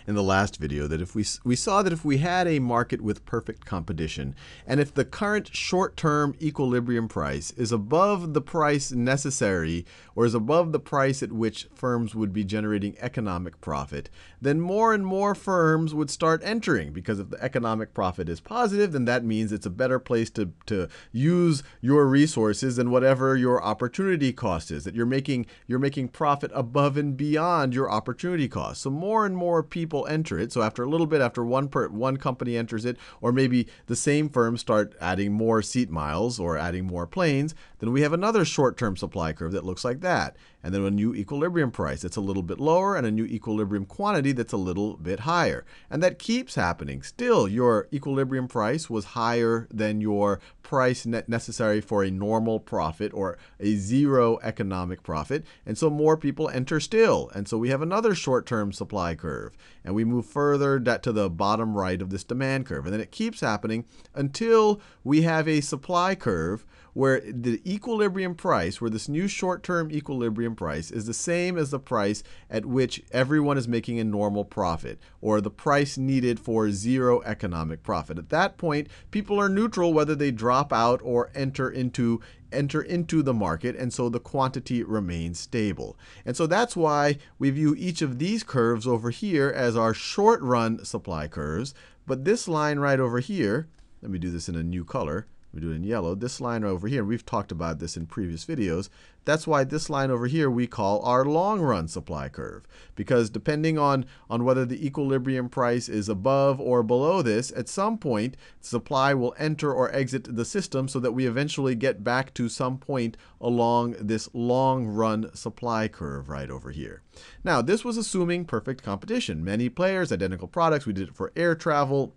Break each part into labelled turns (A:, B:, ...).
A: in the last video that if we saw that if we had a market with perfect competition, and if the current short-term equilibrium price is above the price necessary, or is above the price at which firms would be generating economic profit, then more and more firms would start entering, because if the economic profit is positive, then that means it's a better place to use your resources than whatever your opportunity cost is, that you're making profit above and beyond your opportunity cost. So more and more people enter it. So after a little bit, after one company enters it, or maybe the same firms start adding more seat miles or adding more planes, then we have another short-term supply curve that looks like that. And then a new equilibrium price that's a little bit lower, and a new equilibrium quantity that's a little bit higher. And that keeps happening. Still, your equilibrium price was higher than your price necessary for a normal profit or a zero economic profit. And so more people enter still. And so we have another short-term supply curve. And we move further to the bottom right of this demand curve. And then it keeps happening until we have a supply curve where the equilibrium price, where this new short-term equilibrium price is the same as the price at which everyone is making a normal profit, or the price needed for zero economic profit. At that point, people are neutral whether they drop out or enter into the market, and so the quantity remains stable. And so that's why we view each of these curves over here as our short-run supply curves. But this line right over here, let me do this in a new color. We do it in yellow. This line over here, we've talked about this in previous videos. That's why this line over here we call our long-run supply curve. Because depending on whether the equilibrium price is above or below this, at some point, supply will enter or exit the system so that we eventually get back to some point along this long-run supply curve right over here. Now, this was assuming perfect competition. Many players, identical products. We did it for air travel.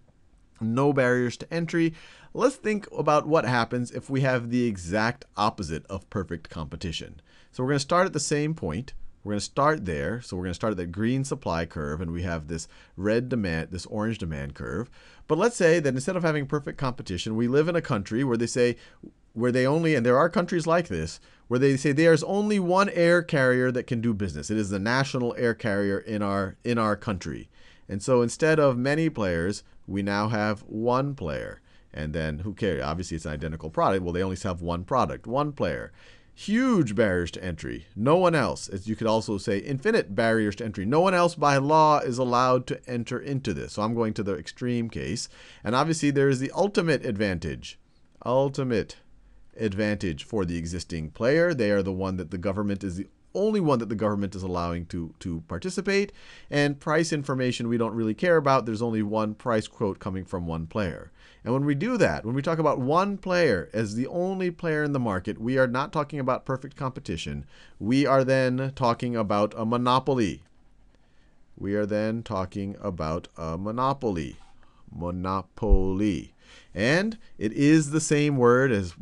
A: No barriers to entry. Let's think about what happens if we have the exact opposite of perfect competition. So we're going to start at the same point. We're going to start there. So we're going to start at the green supply curve, and we have this red demand, this orange demand curve. But let's say that instead of having perfect competition, we live in a country where they say, and there are countries like this, where they say there's only one air carrier that can do business. It is the national air carrier in our country. And so instead of many players, we now have one player. And then who cares? Obviously, it's an identical product. Well, they only have one product, one player. Huge barriers to entry. No one else, as you could also say, infinite barriers to entry. No one else by law is allowed to enter into this. So I'm going to the extreme case. And obviously, there is the ultimate advantage. Ultimate advantage for the existing player. They are the one that the government is the only one that the government is allowing to participate. And price information we don't really care about. There's only one price quote coming from one player. And when we do that, when we talk about one player as the only player in the market, we are not talking about perfect competition. We are then talking about a monopoly. We are then talking about a monopoly. Monopoly. And it is the same word as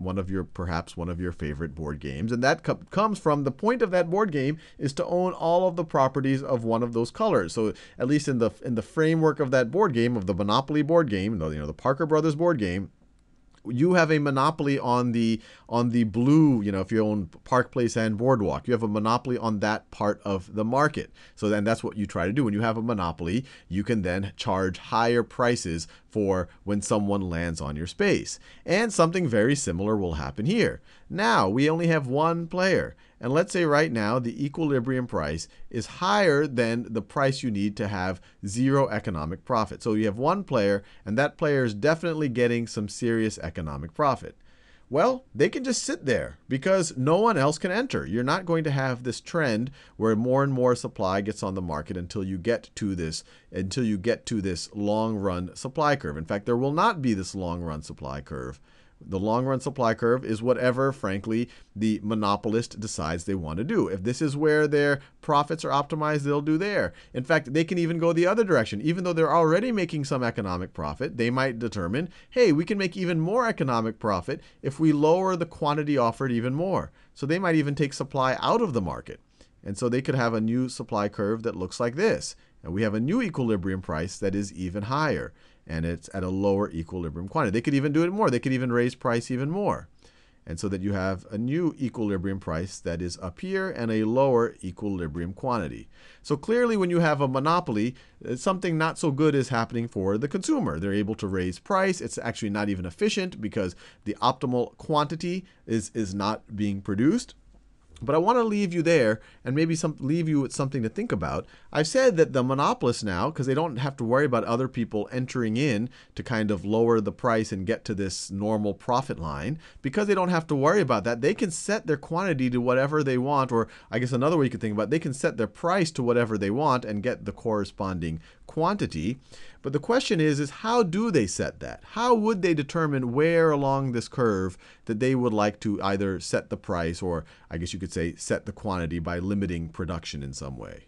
A: perhaps one of your favorite board games. And that comes from the point of that board game is to own all of the properties of one of those colors. So at least in the framework of that board game, of the Monopoly board game, the Parker Brothers board game, you have a monopoly on the blue, if you own Park Place and Boardwalk, you have a monopoly on that part of the market. So then that's what you try to do. When you have a monopoly, you can then charge higher prices for when someone lands on your space. And something very similar will happen here. Now, we only have one player. And let's say right now the equilibrium price is higher than the price you need to have zero economic profit. So you have one player, and that player is definitely getting some serious economic profit. Well, they can just sit there because no one else can enter. You're not going to have this trend where more and more supply gets on the market until you get to this long-run supply curve. In fact, there will not be this long-run supply curve. The long-run supply curve is whatever, frankly, the monopolist decides they want to do. If this is where their profits are optimized, they'll do there. In fact, they can even go the other direction. Even though they're already making some economic profit, they might determine, hey, we can make even more economic profit if we lower the quantity offered even more. So they might even take supply out of the market. And so they could have a new supply curve that looks like this. And we have a new equilibrium price that is even higher. And it's at a lower equilibrium quantity. They could even do it more. They could even raise price even more. And so that you have a new equilibrium price that is up here and a lower equilibrium quantity. So clearly when you have a monopoly, something not so good is happening for the consumer. They're able to raise price. It's actually not even efficient because the optimal quantity is not being produced. But I want to leave you there and maybe leave you with something to think about. I've said that the monopolists now, because they don't have to worry about other people entering in to kind of lower the price and get to this normal profit line, because they don't have to worry about that, they can set their quantity to whatever they want, or I guess another way you could think about it, they can set their price to whatever they want and get the corresponding quantity. But the question is how do they set that? How would they determine where along this curve that they would like to either set the price, or I guess you could say set the quantity by limiting production in some way?